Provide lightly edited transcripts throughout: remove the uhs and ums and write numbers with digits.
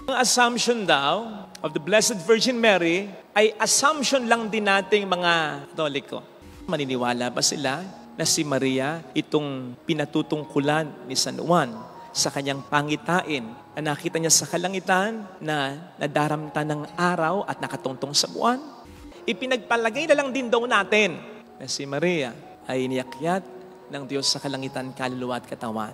Ang assumption daw of the Blessed Virgin Mary ay assumption lang din nating mga Katoliko. Maniniwala ba sila na si Maria itong pinatutungkulan ni San Juan sa kanyang pangitain na nakita niya sa kalangitan na nadaramta ng araw at nakatungtong sa buwan? Ipinagpalagay na lang din daw natin na si Maria ay iniakyat ng Diyos sa kalangitan, kaluluwa at katawan.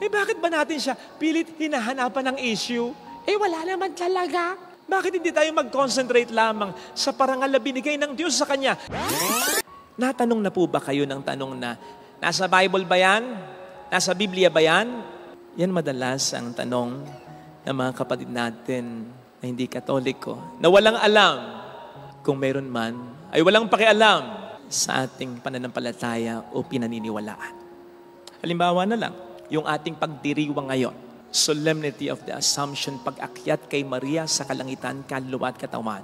Bakit ba natin siya pilit hinahanapan ng issue? Wala naman talaga. Bakit hindi tayo mag-concentrate lamang sa parangal na binigay ng Diyos sa Kanya? Natanong na po ba kayo ng tanong na, nasa Bible ba yan? Nasa Biblia ba yan? Yan madalas ang tanong ng mga kapatid natin na hindi Katoliko, na walang alam, kung meron man, ay walang pakialam sa ating pananampalataya o pinaniniwalaan. Halimbawa na lang, yung ating pagdiriwang ngayon, Solemnity of the Assumption, pag-akyat kay Maria sa kalangitan, kaluluwa at katawan.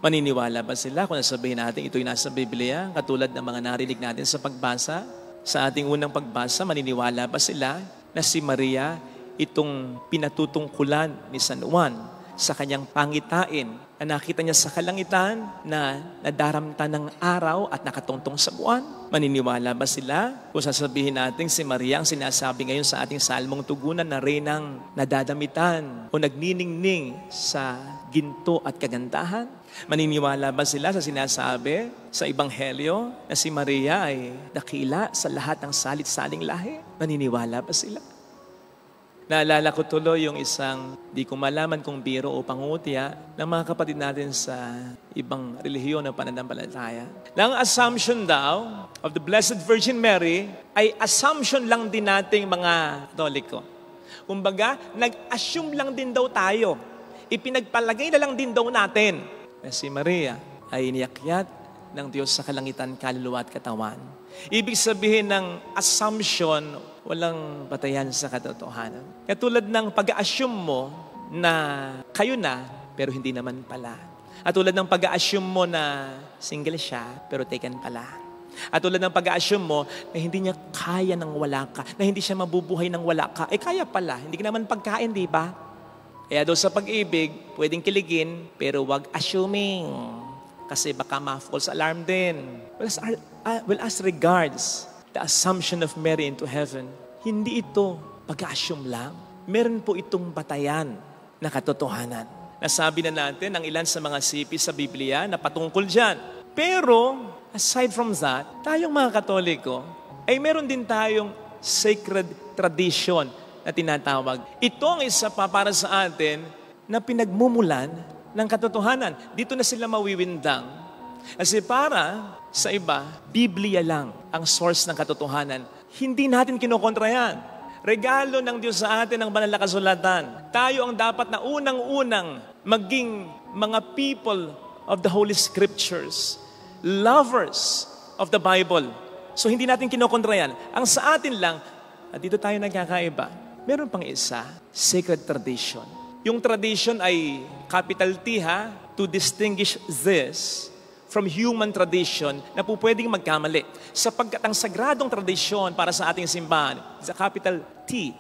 Maniniwala ba sila kung nasabihin natin ito'y nasa Biblia, katulad ng mga narinig natin sa pagbasa? Sa ating unang pagbasa, maniniwala ba sila na si Maria itong pinatutungkulan ni San Juan sa kanyang pangitain na nakita niya sa kalangitan na nadaramta ng araw at nakatungtong sa buwan? Maniniwala ba sila kung sasabihin natin si Maria ang sinasabi ngayon sa ating salmong tugunan na reynang nadadamitan o nagniningning sa ginto at kagandahan? Maniniwala ba sila sa sinasabi sa Ebanghelyo na si Maria ay dakila sa lahat ng salit-saling lahi? Maniniwala ba sila? Naalala ko tuloy yung isang, di ko malaman kung biro o pangutya, ng mga kapatid natin sa ibang relihiyon o pananampalataya. Ang assumption daw of the Blessed Virgin Mary ay assumption lang din nating mga Katoliko. Kumbaga, nag-assume lang din daw tayo. Ipinagpalagay na lang din daw natin na si Maria ay iniakyat ng Diyos sa kalangitan, kaluluwa at katawan. Ibig sabihin ng assumption, walang batayan sa katotohanan. Katulad ng pag-assume mo na kayo na, pero hindi naman pala. At tulad ng pag-assume mo na single siya, pero taken pala. At tulad ng pag-assume mo na hindi niya kaya ng wala ka, na hindi siya mabubuhay ng wala ka, kaya pala, hindi ka naman pagkain, di ba? Kaya doon sa pag-ibig, pwedeng kiligin, pero wag assuming. Kasi baka ma-false alarm din. Well, as regards the assumption of Mary into heaven, hindi ito pag-assume lang. Meron po itong batayan na katotohanan. Nasabi na natin ang ilan sa mga sipi sa Biblia na patungkol dyan. Pero, aside from that, tayong mga Katoliko, ay meron din tayong sacred tradition na tinatawag. Ito ang isa pa para sa atin na pinagmumulan ng katotohanan. Dito na sila mawiwindang. Kasi para sa iba, Biblia lang ang source ng katotohanan. Hindi natin kinokontra yan. Regalo ng Diyos sa atin ang banal na kasulatan. Tayo ang dapat na unang-unang maging mga people of the Holy Scriptures. Lovers of the Bible. So hindi natin kinokontra yan. Ang sa atin lang, at dito tayo nagkakaiba, meron pang isa, sacred tradition. Yung tradition ay capital T to distinguish this from human tradition na po pwedeng magkamali. Sapagkat ang sagradong tradisyon para sa ating simbahan is a capital T.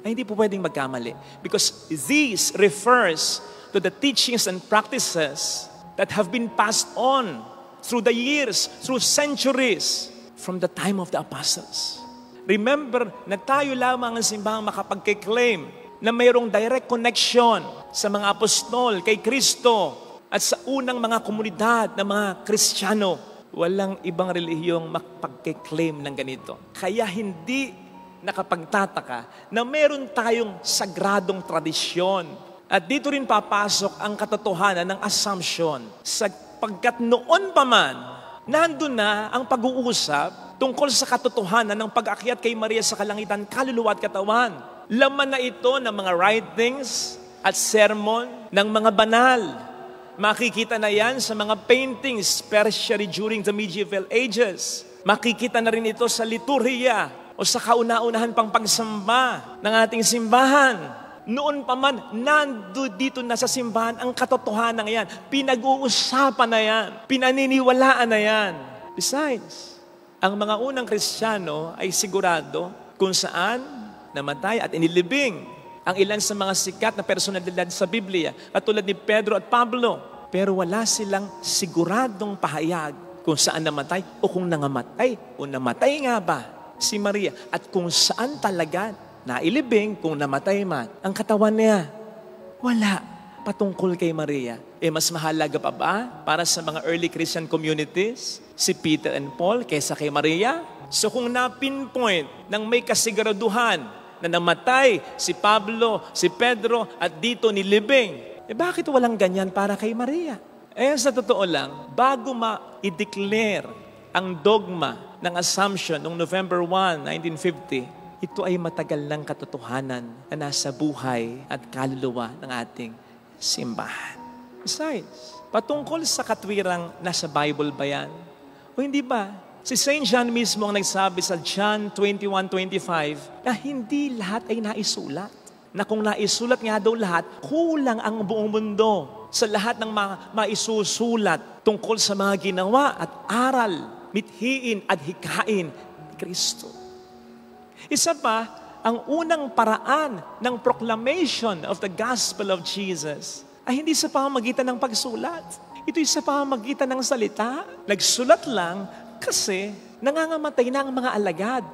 Ay hindi po pwedeng magkamali. Because this refers to the teachings and practices that have been passed on through the years, through centuries, from the time of the apostles. Remember na tayo lamang ang simbahang makapag-claim na mayroong direct connection sa mga apostol, kay Kristo, at sa unang mga komunidad ng mga Kristiyano. Walang ibang relihiyong makapag-claim ng ganito. Kaya hindi nakapagtataka na meron tayong sagradong tradisyon. At dito rin papasok ang katotohanan ng assumption. Sapagkat noon pa man, nandun na ang pag-uusap tungkol sa katotohanan ng pag-akyat kay Maria sa kalangitan, kaluluwa at katawan. Laman na ito ng mga writings at sermon ng mga banal. Makikita na yan sa mga paintings, especially during the medieval ages. Makikita na rin ito sa liturhiya o sa kauna-unahan pang pagsamba ng ating simbahan. Noon pa man, dito na sa simbahan ang katotohanan yan. Pinag-uusapan na yan. Pinaniniwalaan na yan. Besides, ang mga unang Kristiyano ay sigurado kung saan namatay at inilibing ang ilan sa mga sikat na personalidad sa Biblia, katulad ni Pedro at Pablo. Pero wala silang siguradong pahayag kung saan namatay o kung nangamatay o namatay nga ba si Maria at kung saan talaga nailibing kung namatay man ang katawan niya. Wala patungkol kay Maria. Mas mahalaga pa ba para sa mga early Christian communities si Peter and Paul kaysa kay Maria? So kung na-pinpoint ng may kasiguraduhan na namatay si Pablo, si Pedro at dito nilibing, bakit walang ganyan para kay Maria? Sa totoo lang, bago ma-declare ang dogma ng Assumption noong November 1, 1950, ito ay matagal ng katotohanan na nasa buhay at kaluluwa ng ating simbahan. Besides, patungkol sa katwirang nasa Bible ba yan? O hindi ba? Si St. John mismo ang nagsabi sa John 21:25 na hindi lahat ay naisulat. Na kung naisulat nga daw lahat, kulang ang buong mundo sa lahat ng maisusulat tungkol sa mga ginawa at aral, mithiin at hikain ni Kristo. Isa pa, ang unang paraan ng proclamation of the gospel of Jesus ay hindi sa pamamagitan ng pagsulat. Ito'y sa pamamagitan ng salita. Nagsulat lang kasi nangangamatay na ang mga alagad.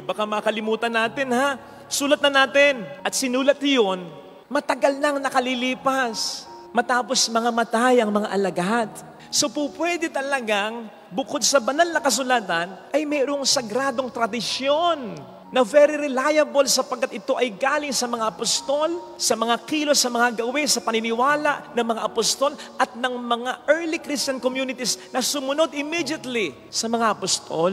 Baka makalimutan natin ha. Sulat na natin. At sinulat yun, matagal nang nakalilipas. Matapos mga matay ang mga alagad. So pwede talagang, bukod sa banal na kasulatan, ay mayroong sagradong tradisyon na very reliable sapagkat ito ay galing sa mga apostol, sa mga kilos, sa mga gawi, sa paniniwala ng mga apostol at ng mga early Christian communities na sumunod immediately sa mga apostol.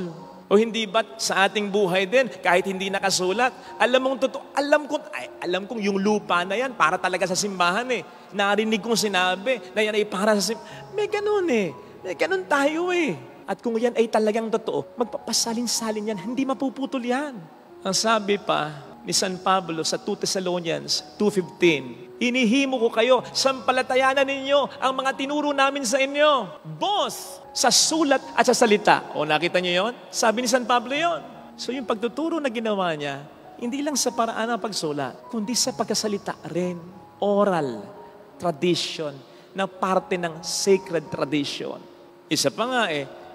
O hindi ba't sa ating buhay din, kahit hindi nakasulat, alam kong yung lupa na yan, para talaga sa simbahan eh. Narinig kong sinabi na yan ay para sa simbahan. May ganun eh. May ganun tayo eh. At kung yan ay talagang totoo, magpapasalin-salin yan, hindi mapuputol yan. Ang sabi pa ni San Pablo sa 2 Thessalonians 2:15, inihimo ko kayo, sampalatayanan ninyo ang mga tinuro namin sa inyo, both sa sulat at sa salita. Nakita niyo yon? Sabi ni San Pablo yon. So yung pagtuturo na ginawa niya, hindi lang sa paraan ng pagsulat, kundi sa pagkasalita rin. Oral tradition na parte ng sacred tradition. Isa pa nga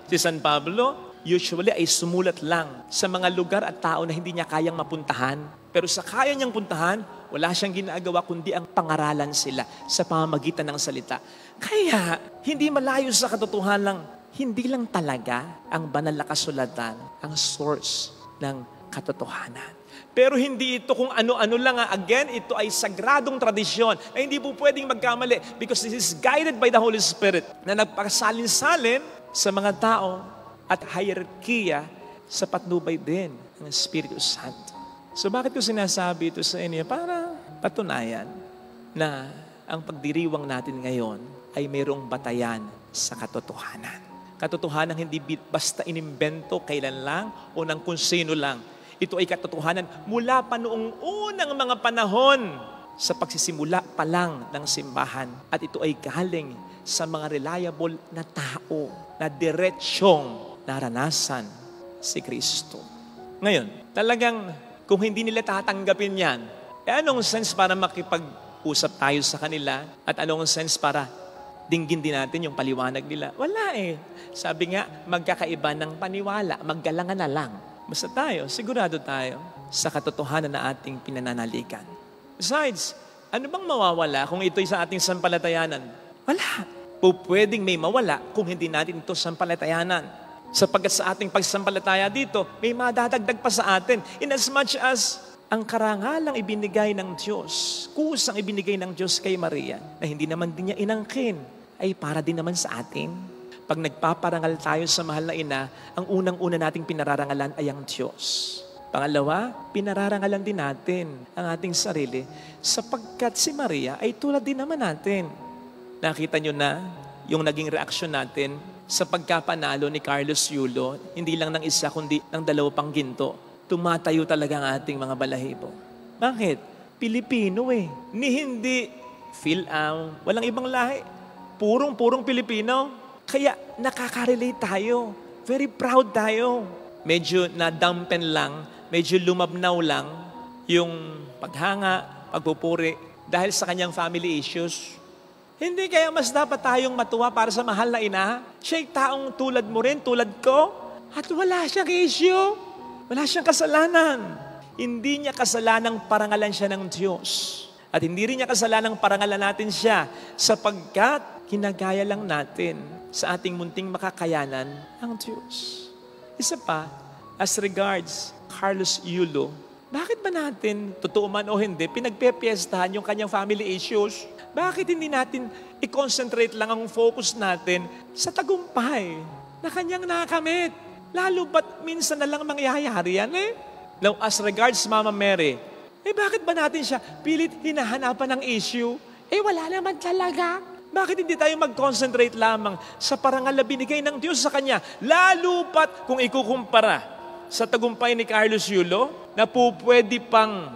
si San Pablo, usually ay sumulat lang sa mga lugar at tao na hindi niya kayang mapuntahan. Pero sa kaya niyang puntahan, wala siyang ginagawa kundi ang pangaralan sila sa pamamagitan ng salita. Kaya, hindi malayo sa katotohanan lang, hindi lang talaga ang banal na kasulatan ang source ng katotohanan. Pero hindi ito kung ano-ano lang. Again, ito ay sagradong tradisyon na hindi po pwedeng magkamali because this is guided by the Holy Spirit na nagpasalin-salin sa mga tao at hierarkiya sa patnubay din ng Espiritu Santo. So bakit ko sinasabi ito sa inyo? Para patunayan na ang pagdiriwang natin ngayon ay mayroong batayan sa katotohanan. Katotohanan hindi basta inimbento kailan lang o ng kung sino lang. Ito ay katotohanan mula pa noong unang mga panahon sa pagsisimula pa lang ng simbahan. At ito ay galing sa mga reliable na tao na diretsyong naranasan si Kristo. Ngayon, talagang kung hindi nila tatanggapin yan, anong sense para makipag-usap tayo sa kanila at anong sense para dinggin din natin yung paliwanag nila? Wala Sabi nga, magkakaiba ng paniwala, maggalangan na lang. Basta tayo, sigurado tayo sa katotohanan na ating pinananalikan. Besides, ano bang mawawala kung ito'y sa ating sampalatayanan? Wala. Pwedeng may mawala kung hindi natin ito sampalatayanan. Sapagkat sa ating pagsampalataya dito, may madadagdag pa sa atin. In as much as ang karangalang ibinigay ng Diyos, kusang ibinigay ng Diyos kay Maria, na hindi naman din niya inangkin, ay para din naman sa atin. Pag nagpaparangal tayo sa mahal na ina, ang unang-una nating pinararangalan ay ang Diyos. Pangalawa, pinararangalan din natin ang ating sarili sapagkat si Maria ay tulad din naman natin. Nakita nyo na yung naging reaksyon natin sa pagkapanalo ni Carlos Yulo, hindi lang ng isa kundi ng 2 pang ginto. Tumatayo talaga ang ating mga balahibo. Bakit? Pilipino Ni hindi Phil-Am, walang ibang lahi. Purong Pilipino. Kaya nakaka-relate tayo. Very proud tayo. Medyo na-dampen lang, medyo lumabnaw lang yung paghanga, pagpupuri dahil sa kanyang family issues. Hindi kaya mas dapat tayong matuwa para sa mahal na ina? Siya'y taong tulad mo rin, tulad ko. At wala siyang issue. Wala siyang kasalanan. Hindi niya kasalanang parangalan siya ng Diyos. At hindi rin niya kasalanang parangalan natin siya sapagkat kinagaya lang natin sa ating munting makakayanan ang Diyos. Isa pa, as regards Carlos Yulo, bakit ba natin, totoo man o hindi, pinagpepiestahan yung kanyang family issues? Bakit hindi natin i-concentrate lang ang focus natin sa tagumpay na kanyang nakamit? Lalo ba't minsan na lang mangyayari yan eh? Now, as regards Mama Mary, bakit ba natin siya pilit hinahanapan ng issue? Wala naman talaga. Bakit hindi tayo mag-concentrate lamang sa parangal na binigay ng Diyos sa kanya? Lalo pat kung ikukumpara sa tagumpay ni Carlos Yulo na pwede pang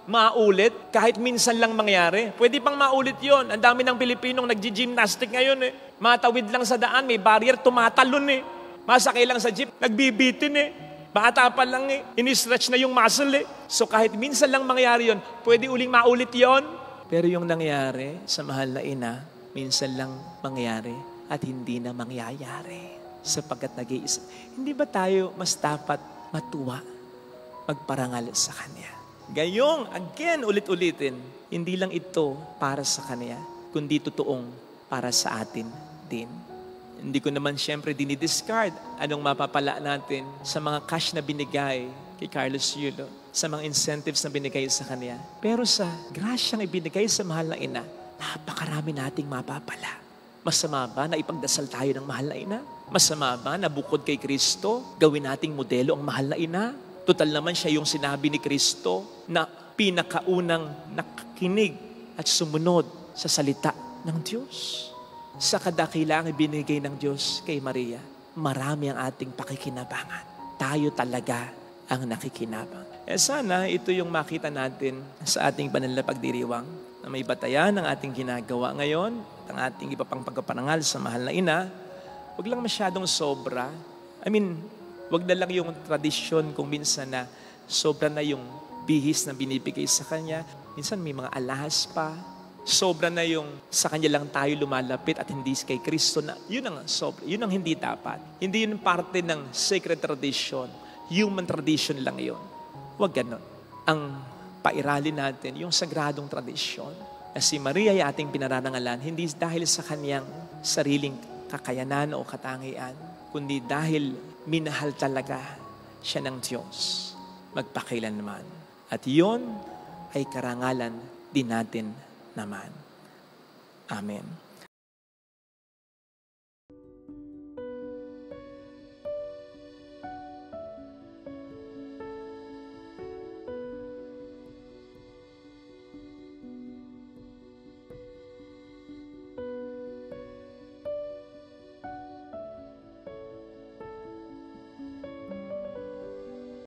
maulit kahit minsan lang mangyari. Pwede pang maulit yon. Ang dami ng Pilipinong nag-gymnastic ngayon eh. Matawid lang sa daan, may barrier, tumatalon eh. Masakay lang sa jeep, nagbibitin eh. Bata pa lang eh. Ini-stretch na yung muscle eh. So kahit minsan lang mangyari yon, pwede uling maulit yon. Pero yung nangyari sa mahal na ina, minsan lang mangyari at hindi na mangyayari sapagkat nag-iisa. Hindi ba tayo mas dapat matuwa, magparangal sa Kanya? Gayong, again, ulit-ulitin, hindi lang ito para sa Kanya, kundi totoong para sa atin din. Hindi ko naman siyempre dinidiscard anong mapapala natin sa mga cash na binigay kay Carlos Yulo, sa mga incentives na binigay sa Kanya. Pero sa grasyang ibinigay sa mahal na ina, napakarami nating mapapala. Masama ba na ipagdasal tayo ng mahal na ina? Masama ba na bukod kay Kristo, gawin nating modelo ang mahal na ina? Total naman siya yung sinabi ni Kristo na pinakaunang nakikinig at sumunod sa salita ng Diyos. Sa kadakilang ibinigay ng Diyos kay Maria, marami ang ating pakikinabangan. Tayo talaga ang nakikinabang. Sana ito yung makita natin sa ating banal na pagdiriwang na may batayan ng ating ginagawa ngayon at ang ating iba pang pagpaparangal sa mahal na ina. Huwag lang masyadong sobra. Huwag na lang yung tradisyon kung minsan na sobra na yung bihis na binibigay sa Kanya. Minsan may mga alahas pa. Sobra na yung sa Kanya lang tayo lumalapit at hindi kay Kristo na yun ang sobra. Yun ang hindi dapat. Hindi yun parte ng sacred tradition. Human tradition lang yun. Huwag ganon. Ang pairalin natin, yung sagradong tradisyon na si Maria ay ating pinarangalan, hindi dahil sa Kanyang sariling kakayanan o katangian, kundi dahil minahal talaga siya ng Diyos magpakailanman. At yun ay karangalan din natin naman. Amen.